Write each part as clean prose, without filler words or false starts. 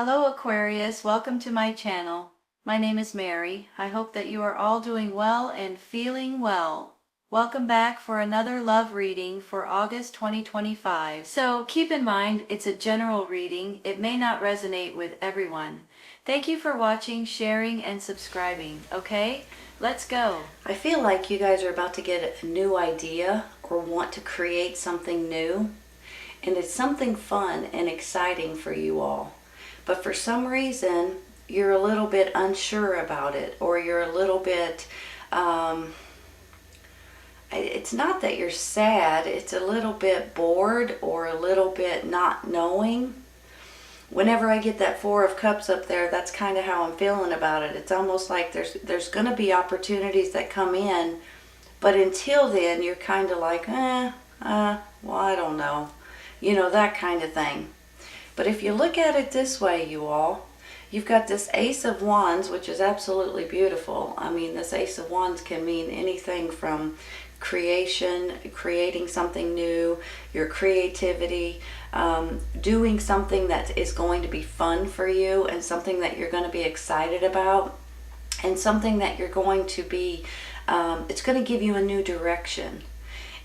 Hello Aquarius, welcome to my channel. My name is Mary. I hope that you are all doing well and feeling well. Welcome back for another love reading for August 2025. So keep in mind, it's a general reading. It may not resonate with everyone. Thank you for watching, sharing, and subscribing. Okay, let's go. I feel like you guys are about to get a new idea or want to create something new. And it's something fun and exciting for you all. But for some reason, you're a little bit unsure about it, or you're a little bit, it's not that you're sad, it's a little bit bored or a little bit not knowing. Whenever I get that Four of Cups up there, that's kind of how I'm feeling about it. It's almost like there's going to be opportunities that come in, but until then, you're kind of like, well, I don't know. You know, that kind of thing. But if you look at it this way, you all, you've got this Ace of Wands, which is absolutely beautiful. I mean, this Ace of Wands can mean anything from creation, creating something new, your creativity, doing something that is going to be fun for you and something that you're going to be excited about, and something that you're going to be, it's going to give you a new direction.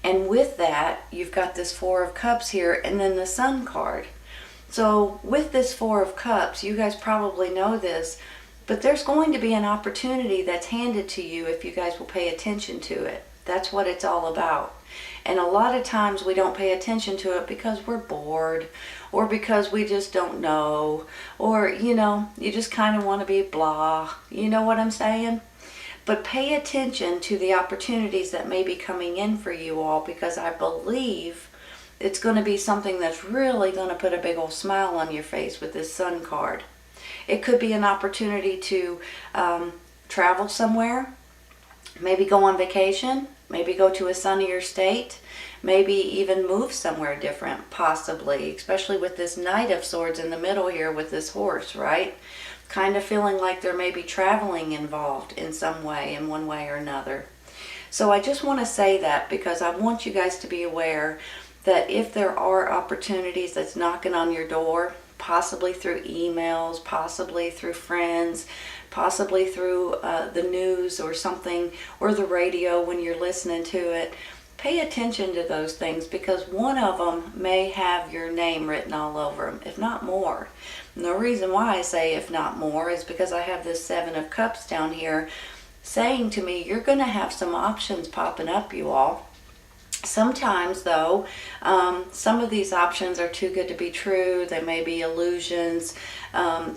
And with that, you've got this Four of Cups here and then the Sun card. So with this Four of Cups, you guys probably know this, but there's going to be an opportunity that's handed to you if you guys will pay attention to it. That's what it's all about. And a lot of times we don't pay attention to it because we're bored, or because we just don't know, or, you know, you just kind of want to be blah. You know what I'm saying? But pay attention to the opportunities that may be coming in for you all, because I believe it's going to be something that's really going to put a big old smile on your face with this Sun card. It could be an opportunity to travel somewhere, maybe go on vacation, maybe go to a sunnier state, maybe even move somewhere different, possibly, especially with this Knight of Swords in the middle here with this horse, right? Kind of feeling like there may be traveling involved in some way, in one way or another. So I just want to say that because I want you guys to be aware that if there are opportunities that's knocking on your door, possibly through emails, possibly through friends, possibly through the news or something, or the radio when you're listening to it, pay attention to those things, because one of them may have your name written all over them, if not more. And the reason why I say if not more is because I have this Seven of Cups down here saying to me, you're going to have some options popping up, you all. Sometimes, though, some of these options are too good to be true. They may be illusions.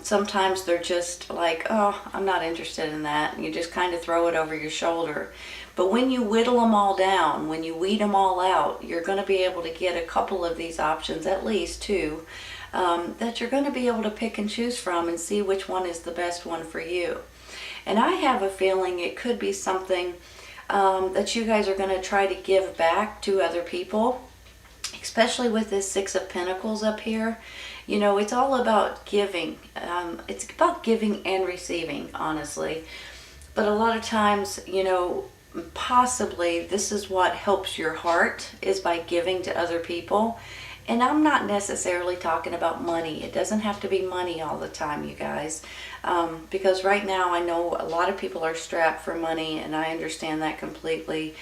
Sometimes they're just like, oh, I'm not interested in that. And you just kind of throw it over your shoulder. But when you whittle them all down, when you weed them all out, you're going to be able to get a couple of these options, at least two, that you're going to be able to pick and choose from and see which one is the best one for you. And I have a feeling it could be something that you guys are going to try to give back to other people, especially with this Six of Pentacles up here. You know, it's all about giving. It's about giving and receiving, honestly. But a lot of times, you know, possibly this is what helps your heart, is by giving to other people. And I'm not necessarily talking about money. It doesn't have to be money all the time, you guys. Because right now I know a lot of people are strapped for money, and I understand that completely.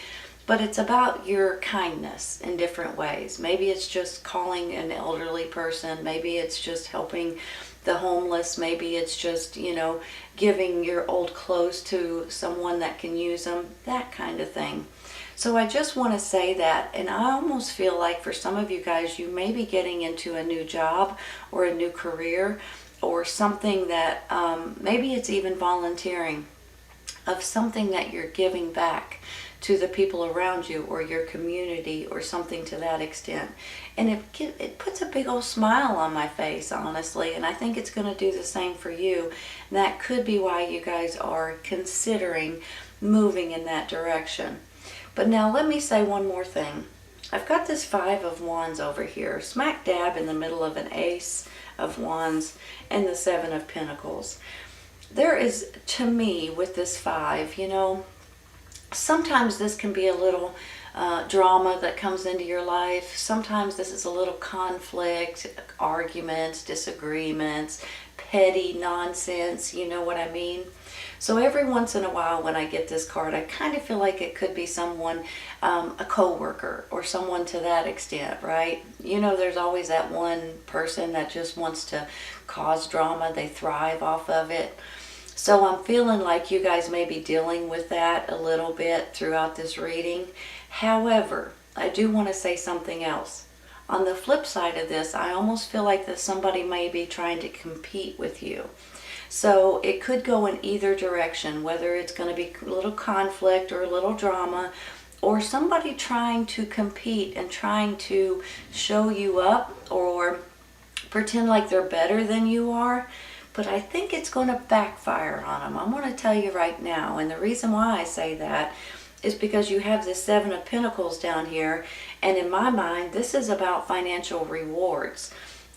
But it's about your kindness in different ways. Maybe it's just calling an elderly person. Maybe it's just helping the homeless. Maybe it's just, you know, giving your old clothes to someone that can use them. That kind of thing. So I just want to say that, and I almost feel like for some of you guys, you may be getting into a new job or a new career, or something that maybe it's even volunteering, of something that you're giving back to the people around you or your community or something to that extent. And it puts a big old smile on my face, honestly, and I think it's going to do the same for you. And that could be why you guys are considering moving in that direction. But now let me say one more thing. I've got this Five of Wands over here, smack dab in the middle of an Ace of Wands and the Seven of Pentacles. There is, to me, with this five, you know, sometimes this can be a little drama that comes into your life. Sometimes this is a little conflict, arguments, disagreements, petty nonsense, you know what I mean? So every once in a while when I get this card, I kind of feel like it could be someone, a coworker or someone to that extent, right? You know, there's always that one person that just wants to cause drama. They thrive off of it. So I'm feeling like you guys may be dealing with that a little bit throughout this reading. However, I do want to say something else. On the flip side of this, I almost feel like that somebody may be trying to compete with you. So it could go in either direction, whether it's going to be a little conflict or a little drama, or somebody trying to compete and trying to show you up or pretend like they're better than you are. But I think it's going to backfire on them. I'm going to tell you right now. And the reason why I say that is because you have this Seven of Pentacles down here. And in my mind, this is about financial rewards.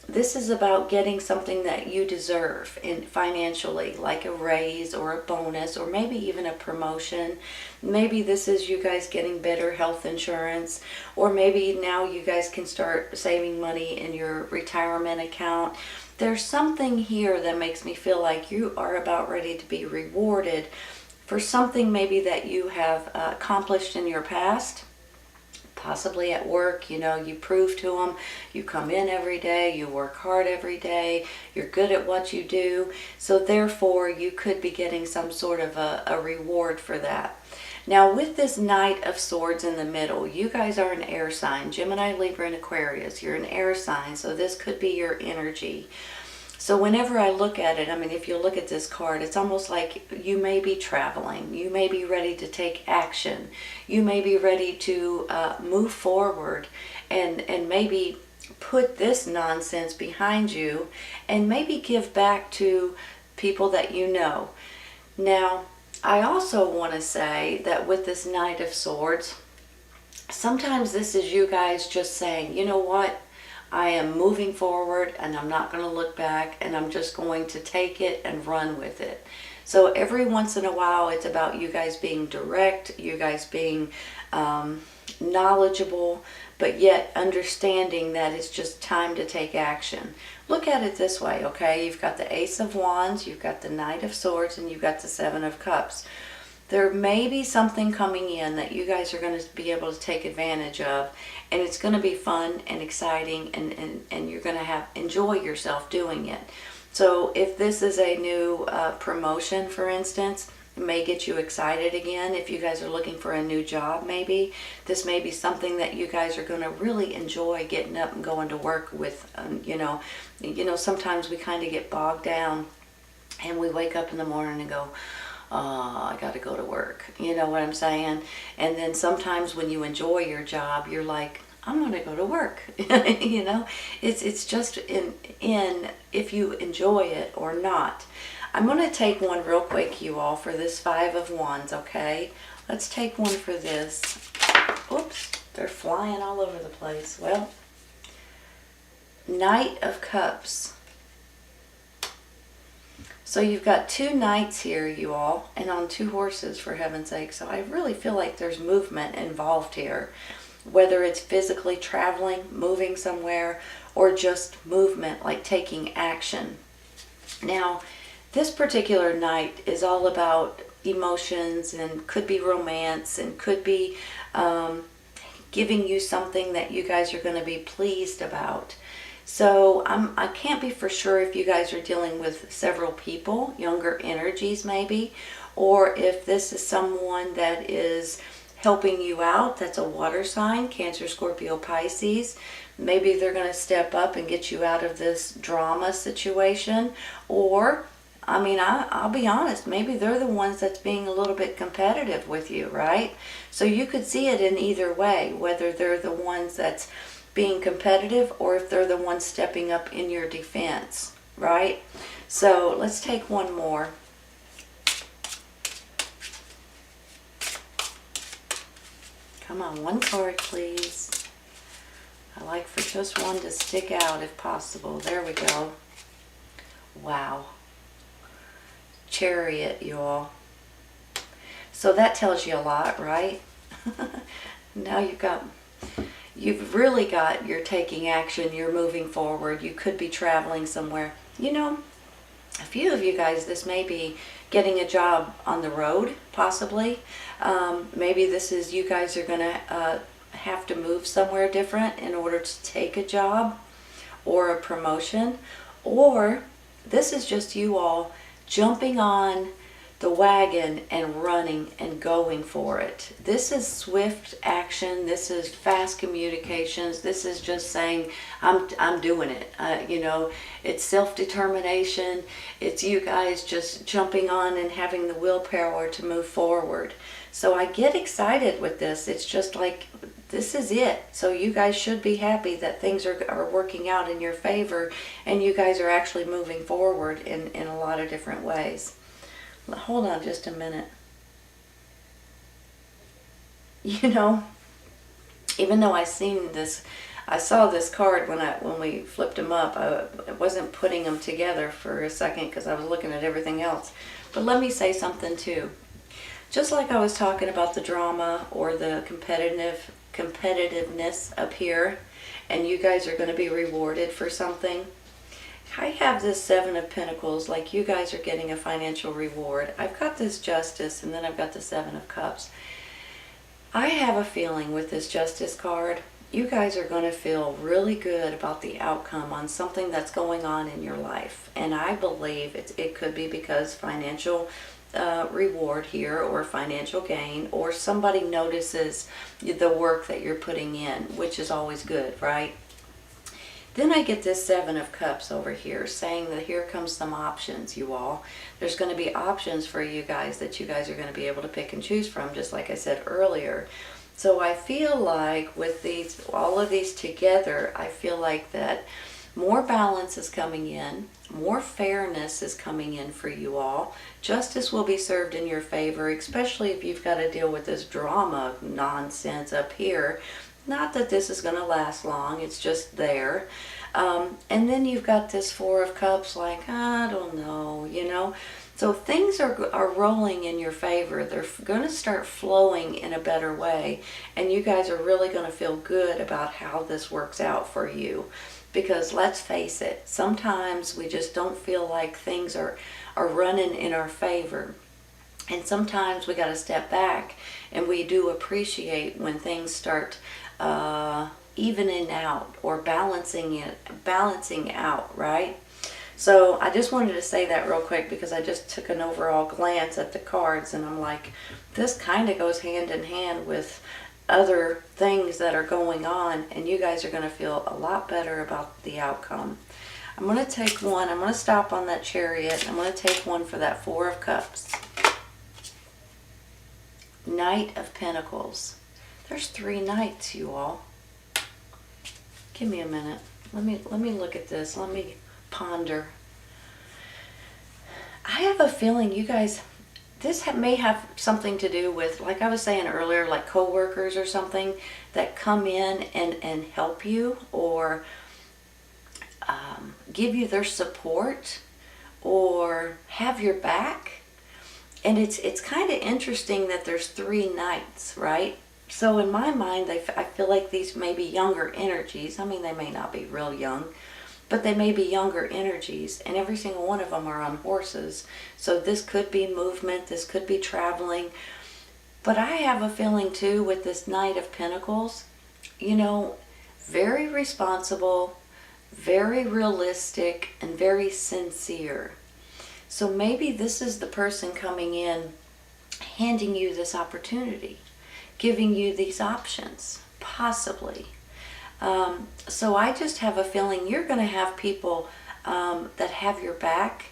This is about getting something that you deserve financially, like a raise or a bonus or maybe even a promotion. Maybe this is you guys getting better health insurance, or maybe now you guys can start saving money in your retirement account. There's something here that makes me feel like you are about ready to be rewarded for something maybe that you have accomplished in your past. Possibly at work, you know, you prove to them, you come in every day, you work hard every day, you're good at what you do. So therefore, you could be getting some sort of a reward for that. Now, with this Knight of Swords in the middle, you guys are an air sign, Gemini, Libra, and Aquarius. You're an air sign, so this could be your energy. So whenever I look at it, I mean, if you look at this card, it's almost like you may be traveling. You may be ready to take action. You may be ready to move forward and maybe put this nonsense behind you and maybe give back to people that you know. Now, I also want to say that with this Knight of Swords, sometimes this is you guys just saying, you know what? I am moving forward and I'm not going to look back, and I'm just going to take it and run with it. So every once in a while, it's about you guys being direct, you guys being knowledgeable, but yet understanding that it's just time to take action. Look at it this way, okay? You've got the Ace of Wands, you've got the Knight of Swords, and you've got the Seven of Cups. There may be something coming in that you guys are going to be able to take advantage of, and it's going to be fun and exciting, and you're going to enjoy yourself doing it. So if this is a new promotion, for instance, it may get you excited again. If you guys are looking for a new job, maybe this may be something that you guys are going to really enjoy getting up and going to work with. You know, sometimes we kind of get bogged down, and we wake up in the morning and go, oh, I got to go to work. You know what I'm saying? And then sometimes when you enjoy your job, you're like, I'm going to go to work. You know, it's just in if you enjoy it or not. I'm going to take one real quick, you all, for this Five of Wands, okay? Let's take one for this. Oops, they're flying all over the place. Well, Knight of Cups. So you've got two knights here, you all, and on two horses, for heaven's sake. So I really feel like there's movement involved here, whether it's physically traveling, moving somewhere, or just movement, like taking action. Now, this particular knight is all about emotions, and could be romance, and could be giving you something that you guys are going to be pleased about. So I can't be for sure if you guys are dealing with several people, younger energies maybe, or if this is someone that is helping you out. That's a water sign, Cancer, Scorpio, Pisces. Maybe they're going to step up and get you out of this drama situation. Or, I mean, I'll be honest, maybe they're the ones that's being a little bit competitive with you, right? So you could see it in either way, whether they're the ones that's being competitive or if they're the ones stepping up in your defense, right? So let's take one more. Come on, one card, please. I like for just one to stick out if possible. There we go. Wow. Chariot, y'all. So that tells you a lot, right? Now you've really got, you're taking action, you're moving forward, you could be traveling somewhere. You know, a few of you guys, this may be getting a job on the road, possibly. Maybe this is you guys are going to have to move somewhere different in order to take a job or a promotion. Or this is just you all jumping on the wagon and running and going for it. This is swift action. This is fast communications. This is just saying, I'm doing it. You know, it's self-determination. It's you guys just jumping on and having the willpower to move forward. So I get excited with this. It's just like, this is it. So you guys should be happy that things are working out in your favor, and you guys are actually moving forward in a lot of different ways. Hold on just a minute. You know, even though I saw this card when we flipped them up, I wasn't putting them together for a second because I was looking at everything else. But let me say something too. Just like I was talking about the drama or the competitiveness up here, and you guys are going to be rewarded for something. I have this Seven of Pentacles, like you guys are getting a financial reward. I've got this Justice, and then I've got the Seven of Cups. I have a feeling with this Justice card, you guys are going to feel really good about the outcome on something that's going on in your life. And I believe it could be because financial reward here, or financial gain, or somebody notices the work that you're putting in, which is always good, right? Then I get this Seven of Cups over here saying that here comes some options, you all. There's going to be options for you guys that you guys are going to be able to pick and choose from, just like I said earlier. So I feel like with these, all of these together, I feel like that more balance is coming in, more fairness is coming in for you all. Justice will be served in your favor, especially if you've got to deal with this drama nonsense up here. Not that this is going to last long, it's just there. And then you've got this Four of Cups, like, I don't know, you know. So things are rolling in your favor. They're going to start flowing in a better way. And you guys are really going to feel good about how this works out for you. Because let's face it, sometimes we just don't feel like things are running in our favor. And sometimes we got to step back, and we do appreciate when things start evening out or balancing out, right? So I just wanted to say that real quick because I just took an overall glance at the cards, and I'm like, this kind of goes hand in hand with other things that are going on, and you guys are going to feel a lot better about the outcome. I'm going to take one. I'm going to stop on that Chariot. I'm going to take one for that Four of Cups. Knight of Pentacles. There's 3 knights, you all. Give me a minute. Let me look at this. Let me ponder. I have a feeling you guys, this may have something to do with, like I was saying earlier, like co-workers or something that come in and help you, or give you their support, or have your back. And it's kind of interesting that there's 3 knights, right? So in my mind, I feel like these may be younger energies. I mean, they may not be real young, but they may be younger energies, and every single one of them are on horses. So this could be movement, this could be traveling. But I have a feeling too with this Knight of Pentacles, you know, very responsible, very realistic, and very sincere. So maybe this is the person coming in, handing you this opportunity, giving you these options, possibly. So I just have a feeling you're going to have people that have your back,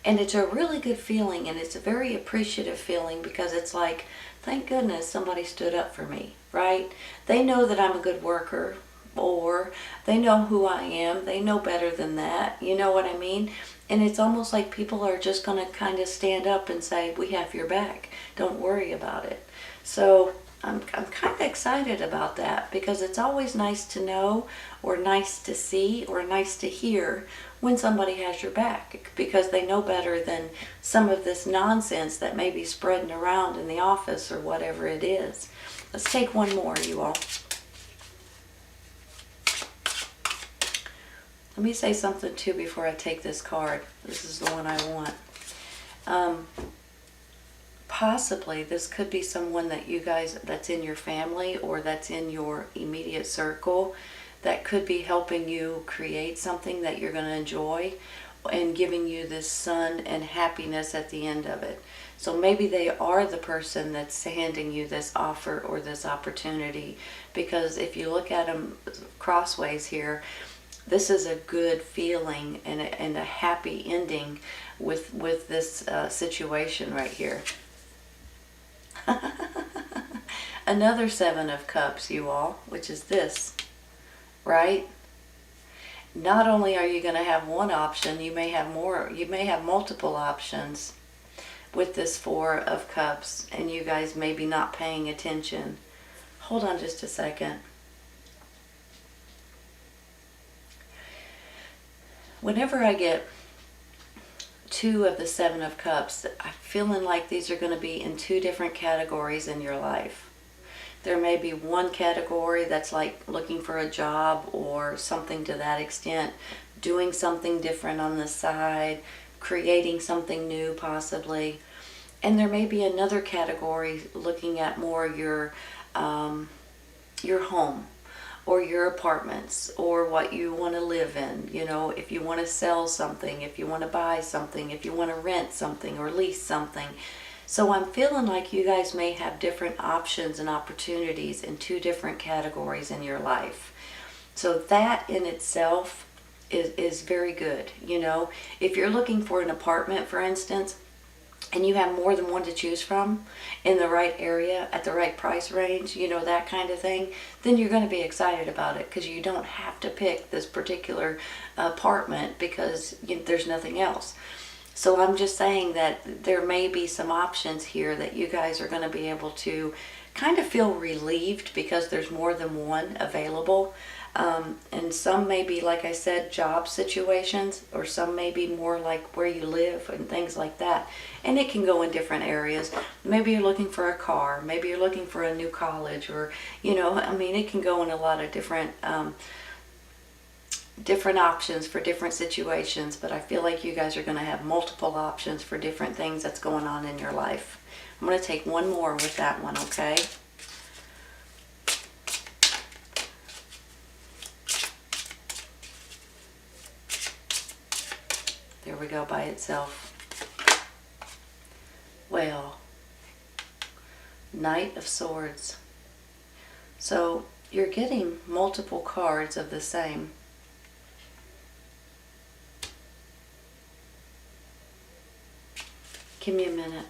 and it's a really good feeling, and it's a very appreciative feeling, because it's like, thank goodness somebody stood up for me, right? They know that I'm a good worker, or they know who I am. They know better than that. You know what I mean? And it's almost like people are just going to kind of stand up and say, we have your back. Don't worry about it. So I'm kind of excited about that, because it's always nice to know, or nice to see, or nice to hear when somebody has your back, because they know better than some of this nonsense that may be spreading around in the office or whatever it is. Let's take one more, you all. Let me say something too before I take this card. This is the one I want. Possibly this could be someone that you guys, that's in your family or that's in your immediate circle, that could be helping you create something that you're going to enjoy and giving you this sun and happiness at the end of it. So maybe they are the person that's handing you this offer or this opportunity, because if you look at them crossways here, this is a good feeling and a happy ending with this situation right here. Another Seven of Cups, you all, which is this, right? Not only are you going to have one option, you may have more, you may have multiple options with this Four of Cups, and you guys may be not paying attention. Hold on just a second. Whenever I get two of the Seven of Cups, I'm feeling like these are going to be in two different categories in your life. There may be one category that's like looking for a job or something to that extent, doing something different on the side, creating something new possibly. And there may be another category looking at more your home or your apartments or what you want to live in. You know, if you want to sell something, if you want to buy something, if you want to rent something or lease something. So I'm feeling like you guys may have different options and opportunities in two different categories in your life. So that in itself is very good. You know, if you're looking for an apartment, for instance, and you have more than one to choose from in the right area at the right price range, you know, that kind of thing, then you're going to be excited about it, because you don't have to pick this particular apartment because there's nothing else. So I'm just saying that there may be some options here that you guys are going to be able to kind of feel relieved because there's more than one available. And some may be, like I said, job situations, or some may be more like where you live and things like that. And it can go in different areas. Maybe you're looking for a car, maybe you're looking for a new college, or, you know, I mean, it can go in a lot of different different options for different situations. But I feel like you guys are going to have multiple options for different things that's going on in your life. I'm going to take one more with that one, okay? There we go by itself. Well, Knight of Swords. So you're getting multiple cards of the same. Give me a minute.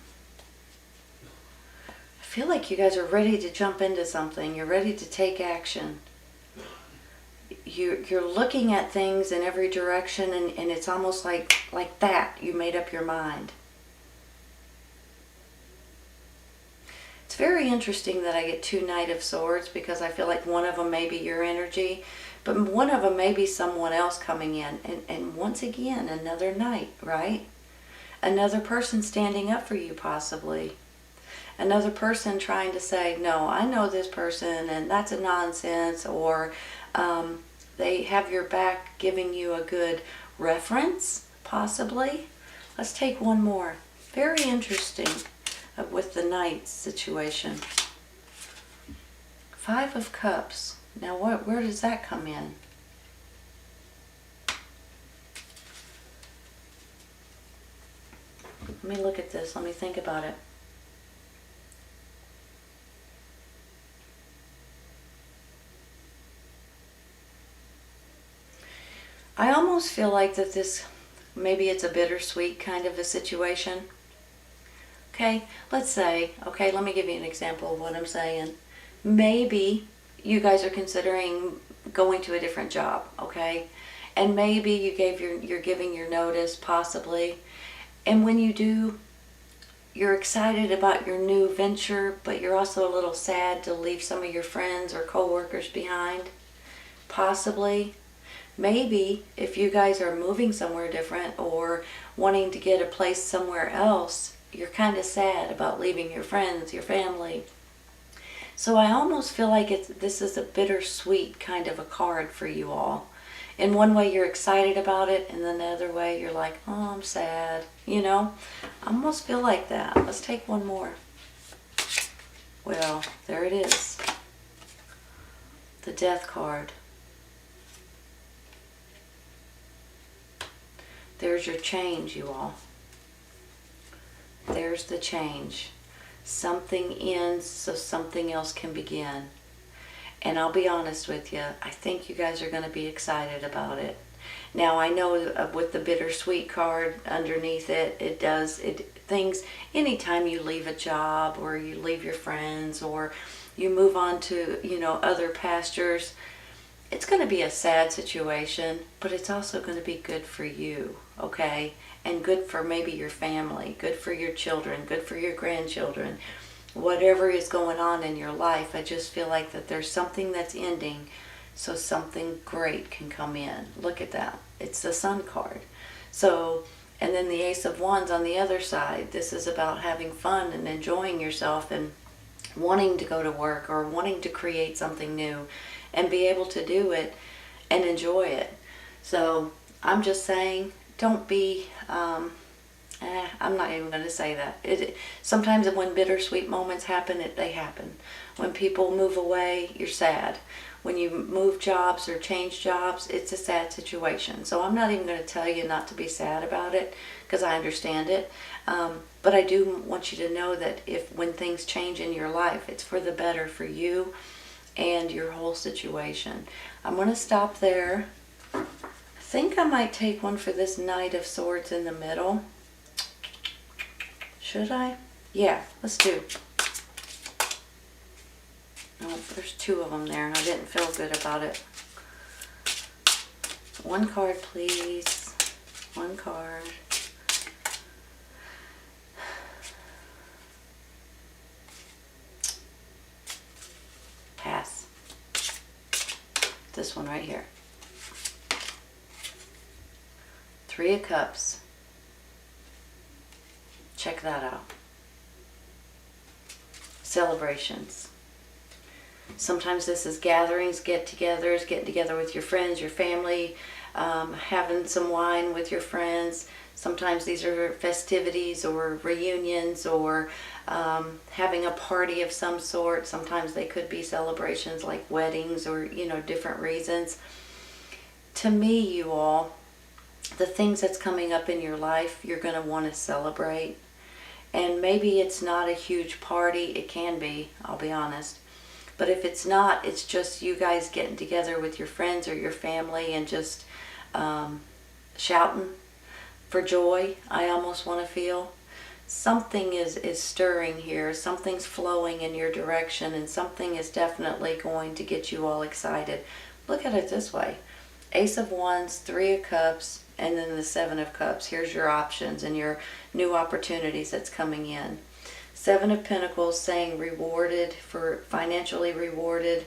I feel like you guys are ready to jump into something. You're ready to take action. You're looking at things in every direction, and it's almost like that. You made up your mind. It's very interesting that I get two Knight of Swords, because I feel like one of them may be your energy, but one of them may be someone else coming in. And once again, another Knight, right? Another person standing up for you possibly. Another person trying to say, no, I know this person and that's a nonsense, or they have your back, giving you a good reference, possibly. Let's take one more. Very interesting with the Knight situation. Five of Cups. Now, where does that come in? Let me look at this. Let me think about it. I almost feel like that this, maybe it's a bittersweet kind of a situation. Okay, let's say, okay, let me give you an example of what I'm saying. Maybe you guys are considering going to a different job, okay? And maybe you're giving your notice, possibly. And when you do, you're excited about your new venture, but you're also a little sad to leave some of your friends or coworkers behind, possibly. Maybe if you guys are moving somewhere different or wanting to get a place somewhere else, you're kind of sad about leaving your friends, your family. So I almost feel like this is a bittersweet kind of a card for you all. In one way you're excited about it, and then the other way you're like, oh, I'm sad. You know, I almost feel like that. Let's take one more. Well, there it is. The Death card. There's your change, you all. There's the change. Something ends so something else can begin. And I'll be honest with you, I think you guys are going to be excited about it. Now, I know with the bittersweet card underneath it, things, anytime you leave a job or you leave your friends or you move on to, other pastures, it's going to be a sad situation, but it's also going to be good for you, okay? And good for maybe your family, good for your children, good for your grandchildren. Whatever is going on in your life, I just feel like that there's something that's ending so something great can come in. Look at that. It's the Sun card. So, and then the Ace of Wands on the other side. This is about having fun and enjoying yourself and wanting to go to work or wanting to create something new and be able to do it and enjoy it. So I'm just saying, don't be, I'm not even going to say that. Sometimes when bittersweet moments happen, they happen. When people move away, you're sad. When you move jobs or change jobs, it's a sad situation. So I'm not even going to tell you not to be sad about it because I understand it. But I do want you to know that when things change in your life, it's for the better for you and your whole situation. I'm going to stop there. I think I might take one for this Knight of Swords in the middle. Should I? Yeah, let's do. Oh, there's two of them there, and I didn't feel good about it. One card, please. One card. Pass. This one right here. Three of Cups. Check that out. Celebrations. Sometimes this is gatherings, get-togethers, getting together with your friends, your family, having some wine with your friends. Sometimes these are festivities or reunions or having a party of some sort. Sometimes they could be celebrations like weddings or, different reasons. To me, you all, the things that's coming up in your life, you're going to want to celebrate. And maybe it's not a huge party. It can be, I'll be honest. But if it's not, it's just you guys getting together with your friends or your family and just shouting for joy, I almost want to feel. Something is stirring here. Something's flowing in your direction, and something is definitely going to get you all excited. Look at it this way. Ace of Wands, Three of Cups, and then the Seven of Cups. Here's your options and your new opportunities that's coming in. Seven of Pentacles saying rewarded, for financially rewarded.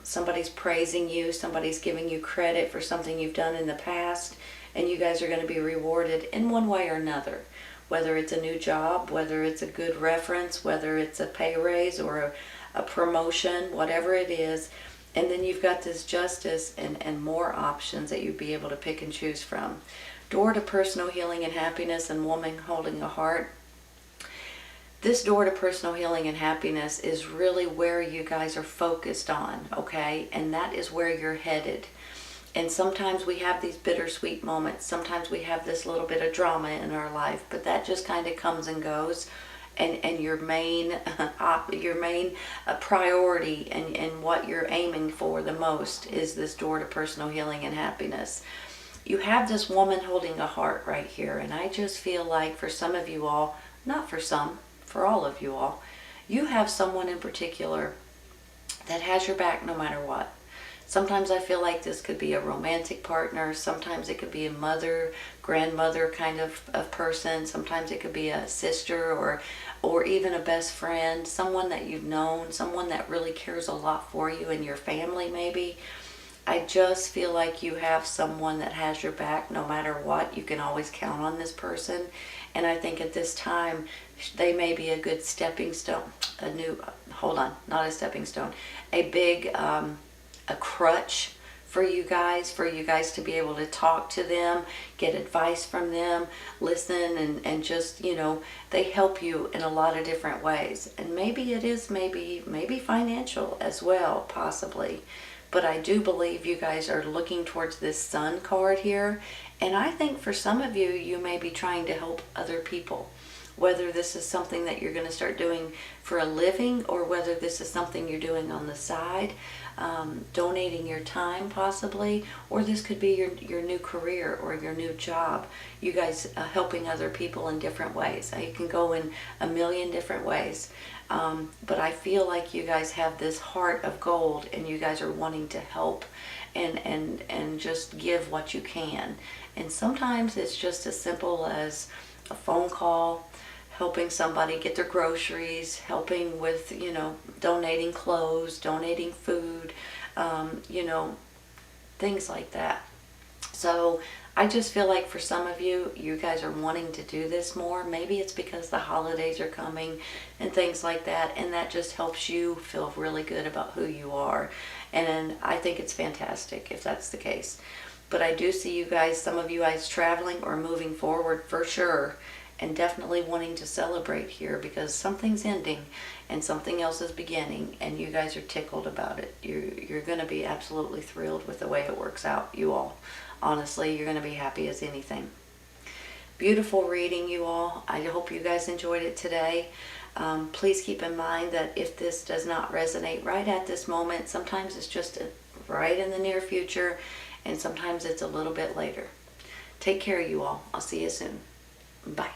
Somebody's praising you. Somebody's giving you credit for something you've done in the past. And you guys are going to be rewarded in one way or another. Whether it's a new job, whether it's a good reference, whether it's a pay raise or a promotion, whatever it is. And then you've got this Justice and more options that you'd be able to pick and choose from. Door to personal healing and happiness and woman holding a heart. This door to personal healing and happiness is really where you guys are focused on, okay? And that is where you're headed. And sometimes we have these bittersweet moments. Sometimes we have this little bit of drama in our life, but that just kind of comes and goes. And your main priority and what you're aiming for the most is this door to personal healing and happiness. You have this woman holding a heart right here, and I just feel like for some of you all, not for some, for all of you all, you have someone in particular that has your back no matter what. Sometimes I feel like this could be a romantic partner. Sometimes it could be a mother, grandmother kind of person. Sometimes it could be a sister or even a best friend, someone that you've known, someone that really cares a lot for you and your family maybe. I just feel like you have someone that has your back no matter what. You can always count on this person. And I think at this time, they may be a good stepping stone. Not a stepping stone. A big, a crutch for you guys to be able to talk to them, get advice from them, listen, and just, you know, they help you in a lot of different ways. And maybe it is maybe financial as well, possibly. But I do believe you guys are looking towards this Sun card here. And I think for some of you, you may be trying to help other people. Whether this is something that you're going to start doing for a living, or whether this is something you're doing on the side, donating your time possibly, or this could be your new career or your new job. You guys helping other people in different ways. You can go in a million different ways. But I feel like you guys have this heart of gold, and you guys are wanting to help and just give what you can. And sometimes it's just as simple as a phone call, helping somebody get their groceries, helping with, you know, donating clothes, donating food, you know, things like that. So I just feel like for some of you, you guys are wanting to do this more. Maybe it's because the holidays are coming and things like that, and that just helps you feel really good about who you are. And I think it's fantastic if that's the case. But I do see you guys, some of you guys traveling or moving forward for sure, and definitely wanting to celebrate here, because something's ending and something else is beginning, and you guys are tickled about it. You're going to be absolutely thrilled with the way it works out, you all. Honestly, you're going to be happy as anything. Beautiful reading, you all. I hope you guys enjoyed it today. Please keep in mind that if this does not resonate right at this moment, sometimes it's just right in the near future, and sometimes it's a little bit later. Take care, you all. I'll see you soon. Bye.